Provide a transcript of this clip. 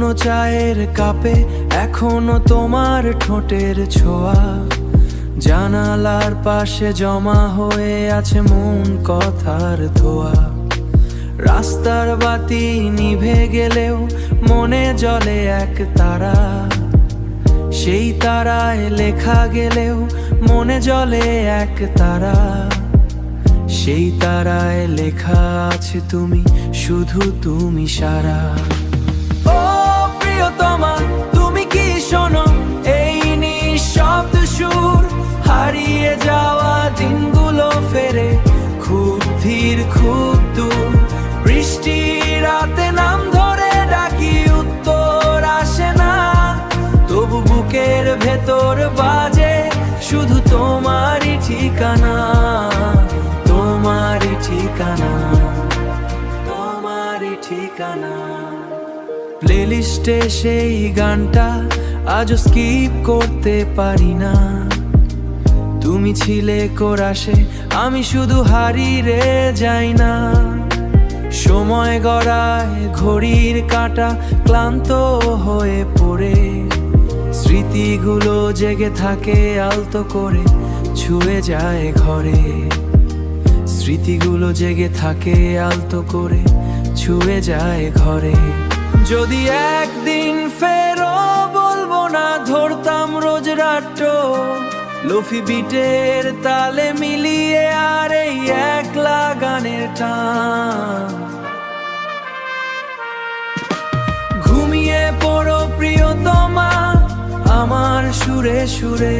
পুরনো চায়ের কাপে এখনো তোমার ঠোঁটের ছোঁয়া, জানালার পাশে জমা হয়ে আছে মন কথার ধোয়া। রাস্তার বাতি নিভে গেলেও মনে জ্বলে এক তারা, সেই তারায় লেখা গেলেও মনে জ্বলে এক তারা। সেই তারায় লেখা আছে তুমি, শুধু তুমি সারা। ও প্রিয়তমা, তুমি কি শোনো এই নিঃশব্দ সুর? হারিয়ে যাওয়া দিনগুলো ফেরে খুব ধীর খুব দূর। বৃষ্টি রাতে নাম ধরে ডাকি, উত্তর আসে না, তবু বুকের ভেতর বাজে শুধু তোমারই ঠিকানা, তোমারই ঠিকানা, তোমারই ঠিকানা। প্লেলিস্টে সেই গানটা আজও স্কিপ করতে পারি না। তুমি ছিলে কোরাসে, আমি শুধু হারিয়ে যাই না। সময় গড়ায় ঘড়ির কাঁটা ক্লান্ত হয়ে পড়ে, স্মৃতিগুলো জেগে থাকে আলতো করে ছুঁয়ে যায় ঘরে। স্মৃতিগুলো জেগে থাকে আলতো করে ছুঁয়ে যায় ঘরে। যদি একদিন ফেরো বলবো না, ধরতাম রোজ রাট্টো লোফি বিটের তালে মিলিয়ে আর এই একলা গানের টান। ঘুমিয়ে পড়ো প্রিয়তমা আমার সুরে সুরে।